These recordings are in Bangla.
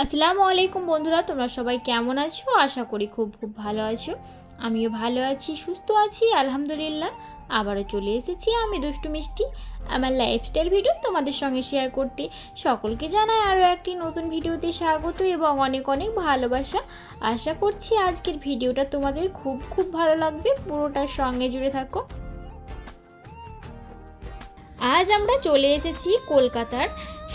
আসসালামু আলাইকুম বন্ধুরা, তোমরা সবাই কেমন আছো? আশা করি খুব খুব ভালো আছো। আমিও ভালো আছি, সুস্থ আছি, আলহামদুলিল্লাহ। আবারও চলে এসেছি আমি দুষ্টু মিষ্টি আমার লাইফস্টাইল ভিডিও তোমাদের সঙ্গে শেয়ার করতে। সকলকে জানাই আরও একটি নতুন ভিডিওতে স্বাগত এবং অনেক অনেক ভালোবাসা। আশা করছি আজকের ভিডিওটা তোমাদের খুব খুব ভালো লাগবে, পুরোটার সঙ্গে জুড়ে থাকো। আজ আমরা চলে এসেছি কলকাতার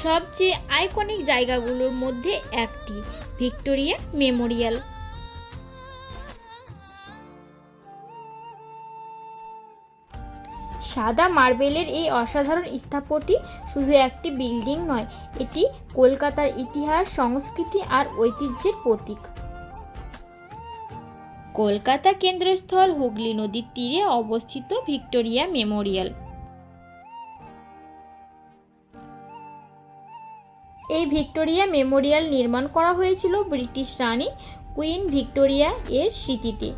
সবচেয়ে আইকনিক জায়গাগুলোর মধ্যে একটি, ভিক্টোরিয়া মেমোরিয়াল। সাদা মার্বেলের এই অসাধারণ স্থাপত্যটি শুধু একটি বিল্ডিং নয়, এটি কলকাতার ইতিহাস, সংস্কৃতি আর ঐতিহ্যের প্রতীক। কলকাতা কেন্দ্রস্থল হুগলি নদীর তীরে অবস্থিত ভিক্টোরিয়া মেমোরিয়াল। এই ভিক্টোরিয়া মেমোরিয়াল নির্মাণ করা হয়েছিল ব্রিটিশ রানী কুইন ভিক্টোরিয়া এর স্মৃতিতে।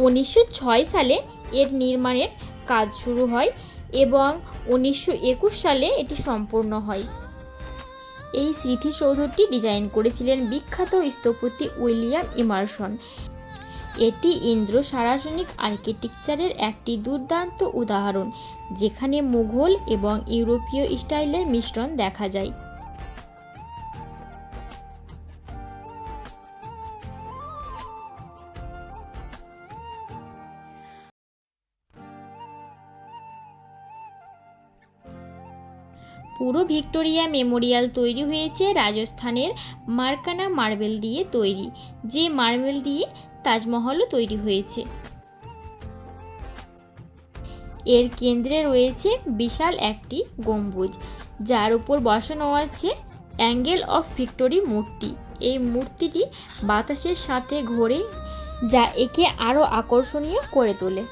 1906 সালে এর নির্মাণের কাজ শুরু হয় এবং 1921 সালে এটি সম্পূর্ণ হয়। এই স্মৃতিসৌধটি ডিজাইন করেছিলেন বিখ্যাত স্থপতি উইলিয়াম ইমারসন। এটি ইন্দো সারাসনিক আর্কিটেকচারের একটি দুর্দান্ত উদাহরণ, যেখানে মুঘল এবং ইউরোপীয় স্টাইলের মিশ্রণ দেখা যায়। পুরো ভিক্টোরিয়া মেমোরিয়াল তৈরি হয়েছে রাজস্থানের মার্কানা মার্বেল দিয়ে তৈরি, যে মার্বেল দিয়ে তাজমহলও তৈরি হয়েছে। এর কেন্দ্রে রয়েছে বিশাল একটি গম্বুজ, যার উপর বসানো আছে অ্যাঙ্গেল অফ ভিক্টোরি মূর্তি। এই মূর্তিটি বাতাসের সাথে ঘোরে, যা একে আরও আকর্ষণীয় করে তোলে।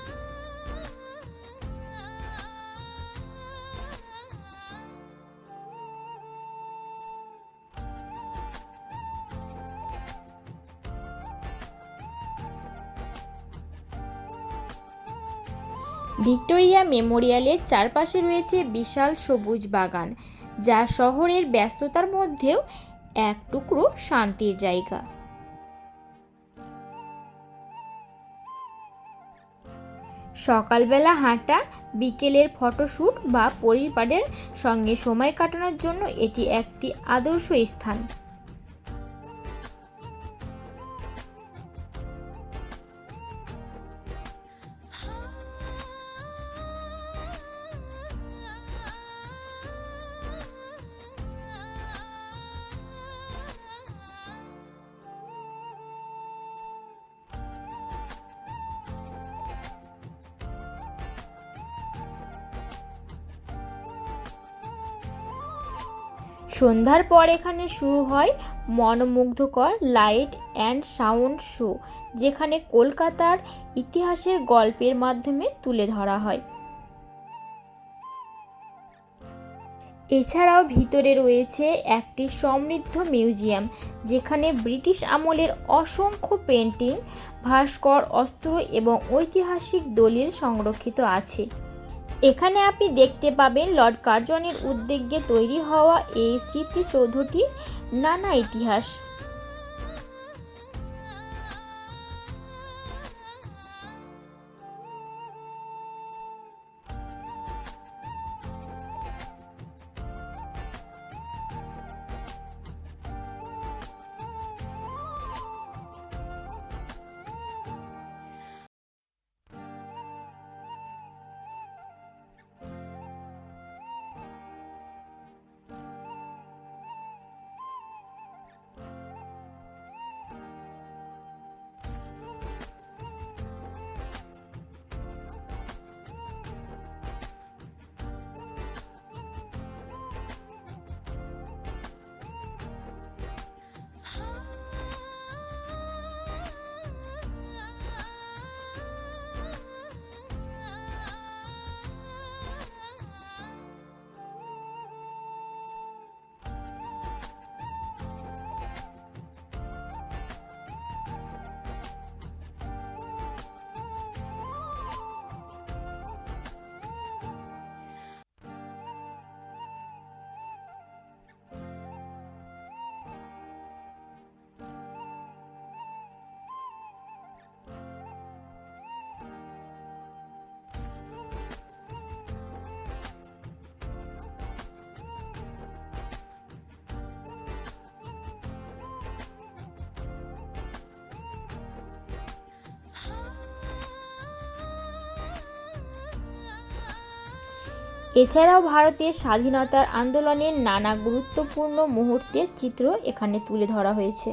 ভিক্টোরিয়া মেমোরিয়ালের চারপাশে রয়েছে বিশাল সবুজ বাগান, যা শহরের ব্যস্ততার মধ্যেও এক টুকরো শান্তির জায়গা। সকালবেলা হাঁটা, বিকেলের ফটোশ্যুট বা পরিবারের সঙ্গে সময় কাটানোর জন্য এটি একটি আদর্শ স্থান। সন্ধ্যার পর এখানে শুরু হয় মনোমুগ্ধকর লাইট অ্যান্ড সাউন্ড শো, যেখানে কলকাতার ইতিহাসের গল্পের মাধ্যমে তুলে ধরা হয়। এছাড়াও ভিতরে রয়েছে একটি সমৃদ্ধ মিউজিয়াম, যেখানে ব্রিটিশ আমলের অসংখ্য পেন্টিং, ভাস্কর, অস্ত্র এবং ঐতিহাসিক দলিল সংরক্ষিত আছে। এখানে আপনি দেখতে পাবেন লর্ড কার্জনের উদ্যোগে তৈরি হওয়া এই স্মৃতিসৌধটির নানা ইতিহাস। এছাড়াও ভারতের স্বাধীনতার আন্দোলনের নানা গুরুত্বপূর্ণ মুহূর্তের চিত্র এখানে তুলে ধরা হয়েছে।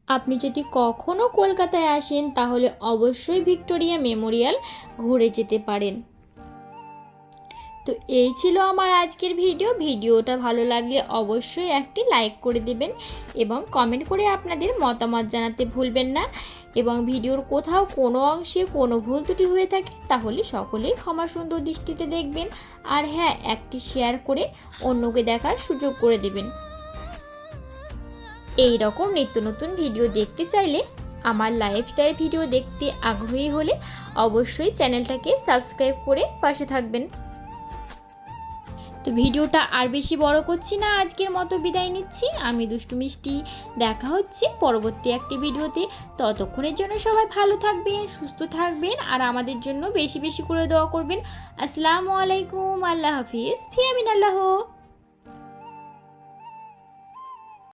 আপনি যদি কখনও কলকাতায় আসেন তাহলে অবশ্যই ভিক্টোরিয়া মেমোরিয়াল ঘুরে যেতে পারেন। তো এই ছিল আমার আজকের ভিডিওটা ভালো লাগলে অবশ্যই একটি লাইক করে দেবেন এবং কমেন্ট করে আপনাদের মতামত জানাতে ভুলবেন না। এবং ভিডিওর কোথাও কোনো অংশে কোনো ভুল ত্রুটি হয়ে থাকে তাহলে সকলেই ক্ষমা সুন্দর দৃষ্টিতে দেখবেন। আর হ্যাঁ, একটি শেয়ার করে অন্যকে দেখার সুযোগ করে দেবেন। এই রকম নিত্য নতুন ভিডিও দেখতে চাইলে, আমার লাইফস্টাইল ভিডিও দেখতে আগ্রহী হলে অবশ্যই চ্যানেলটাকে সাবস্ক্রাইব করে পাশে থাকবেন। তো ভিডিওটা আর বেশি বড় করছি না, আজকের মতো বিদায় নিচ্ছি। আমি দুষ্টু মিষ্টি, দেখা হচ্ছে পরবর্তী একটি ভিডিওতে। ততক্ষণের জন্য সবাই ভালো থাকবেন, সুস্থ থাকবেন আর আমাদের জন্য বেশি বেশি করে দোয়া করবেন। আসসালামু আলাইকুম, আল্লাহ হাফিজ, ফি আমিন আল্লাহ।